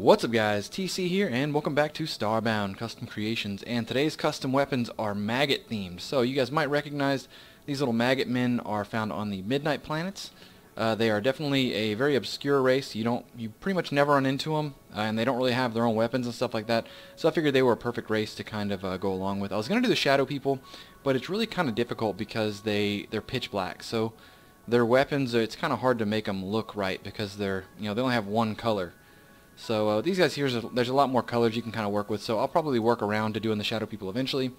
What's up guys, TC here and welcome back to Starbound Custom Creations, and today's custom weapons are maggot themed. So you guys might recognize these little maggot men are found on the Midnight Planets. They are definitely a very obscure race. You pretty much never run into them, and they don't really have their own weapons and stuff like that. So I figured they were a perfect race to kind of go along with. I was going to do the Shadow People, but it's really kind of difficult because they're pitch black. So their weapons, it's kind of hard to make them look right because they only have one color. So these guys here, there's a lot more colors you can kind of work with, so I'll probably work around to doing the Shadow People eventually.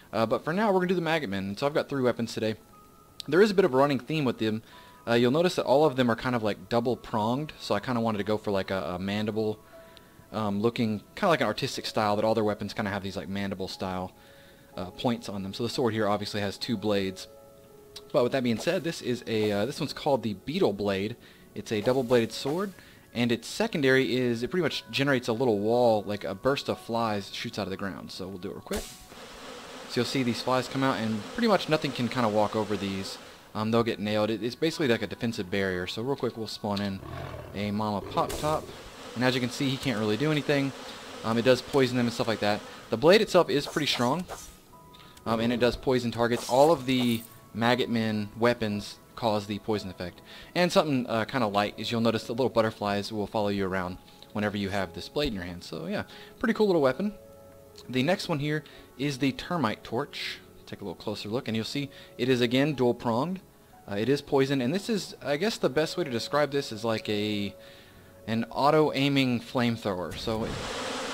But for now, we're going to do the Maggot Men, and so I've got 3 weapons today. There is a bit of a running theme with them. You'll notice that all of them are kind of like double-pronged, so I kind of wanted to go for like a mandible looking, kind of like an artistic style, that all their weapons kind of have these like mandible-style points on them. So the sword here obviously has 2 blades. But with that being said, this one's called the Beetle Blade. It's a double-bladed sword. And its secondary is, it pretty much generates a little wall, like a burst of flies shoots out of the ground. So we'll do it real quick. So you'll see these flies come out, and pretty much nothing can kind of walk over these. They'll get nailed. It's basically like a defensive barrier. So real quick, we'll spawn in a Mama Pop Top. And as you can see, he can't really do anything. It does poison them and stuff like that. The blade itself is pretty strong, and it does poison targets. All of the Maggot Men weapons cause the poison effect. And something kind of light is you'll notice the little butterflies will follow you around whenever you have this blade in your hand. So yeah, pretty cool little weapon. The next one here is the Termite Torch. Take a little closer look and you'll see it is again dual pronged. It is poison, and this is, I guess the best way to describe this is like an auto aiming flamethrower. So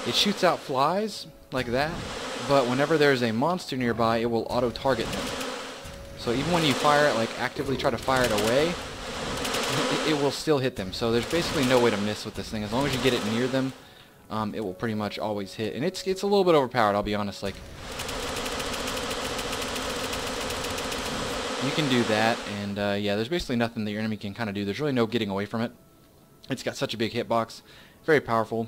it shoots out flies like that, but whenever there's a monster nearby, it will auto target them. So even when you fire it, like actively try to fire it away, it will still hit them. So there's basically no way to miss with this thing. As long as you get it near them, it will pretty much always hit. And it's a little bit overpowered, I'll be honest. Like, you can do that, and yeah, there's basically nothing that your enemy can kind of do. There's really no getting away from it. It's got such a big hitbox, very powerful.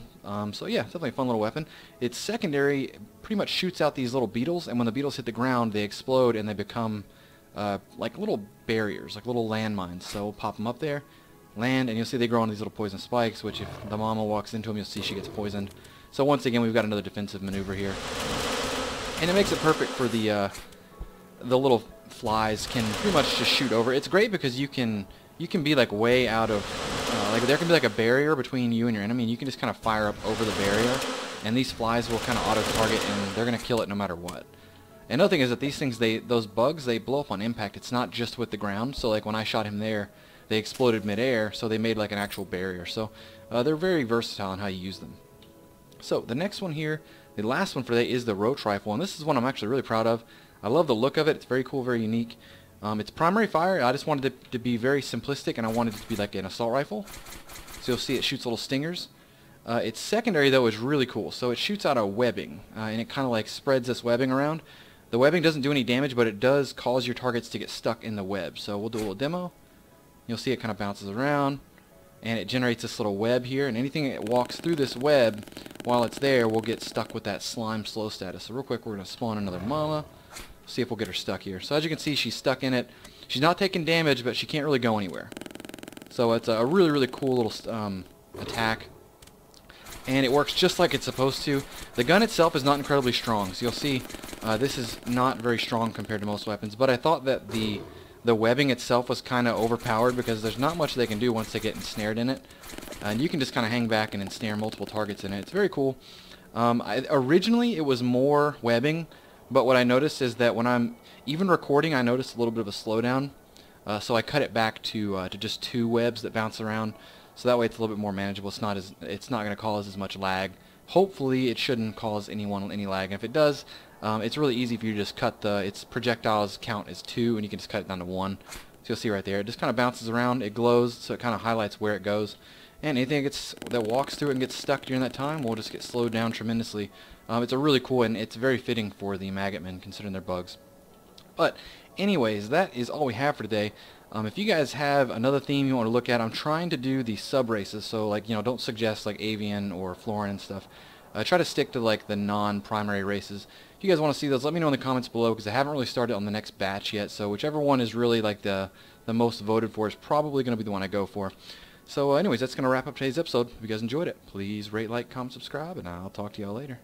So yeah, definitely a fun little weapon. Its secondary pretty much shoots out these little beetles, and when the beetles hit the ground, they explode and they become like little barriers, like little landmines. So we'll pop them up there, land, and you'll see they grow on these little poison spikes, which if the mama walks into them, you'll see she gets poisoned. So once again, we've got another defensive maneuver here. And it makes it perfect for the little flies can pretty much just shoot over. It's great because you can be like way out of, like there can be like a barrier between you and your enemy, and you can just kind of fire up over the barrier, and these flies will kind of auto-target, and they're going to kill it no matter what. Another thing is that these things, those bugs, they blow up on impact. It's not just with the ground. So like when I shot him there, they exploded midair, so they made like an actual barrier. So they're very versatile in how you use them. So the next one here, the last one for today, is the Roach Rifle, and this is one I'm actually really proud of. I love the look of it. It's very cool, very unique. Its primary fire, I just wanted it to be very simplistic, and I wanted it to be like an assault rifle. So you'll see it shoots little stingers. Its secondary, though, is really cool. So it shoots out a webbing, and it kind of like spreads this webbing around. The webbing doesn't do any damage, but it does cause your targets to get stuck in the web. So we'll do a little demo. You'll see it kind of bounces around, and it generates this little web here, and anything that walks through this web while it's there will get stuck with that slime slow status. So real quick, we're going to spawn another mama. See if we'll get her stuck here. So as you can see, she's stuck in it. She's not taking damage, but she can't really go anywhere. So it's a really, really cool little attack. And it works just like it's supposed to. The gun itself is not incredibly strong. So you'll see this is not very strong compared to most weapons. But I thought that the webbing itself was kind of overpowered because there's not much they can do once they get ensnared in it. And you can just kind of hang back and ensnare multiple targets in it. It's very cool. Originally, it was more webbing. But what I noticed is that when I'm even recording, I noticed a little bit of a slowdown. So I cut it back to just 2 webs that bounce around. So that way it's a little bit more manageable. It's not going to cause as much lag. Hopefully it shouldn't cause anyone any lag. And if it does, it's really easy for you to just cut its projectiles count as 2, and you can just cut it down to 1. So you'll see right there, it just kind of bounces around. It glows, so it kind of highlights where it goes. And anything that walks through it and gets stuck during that time will just get slowed down tremendously. It's a really cool, and it's very fitting for the Maggot Men considering their bugs. But anyways, that is all we have for today. If you guys have another theme you want to look at, I'm trying to do the sub-races, so like, don't suggest like Avian or Florin and stuff. Try to stick to like the non-primary races. If you guys want to see those, let me know in the comments below, because I haven't really started on the next batch yet, so whichever one is really like the most voted for is probably going to be the one I go for. So anyways, that's going to wrap up today's episode. If you guys enjoyed it, please rate, like, comment, subscribe, and I'll talk to y'all later.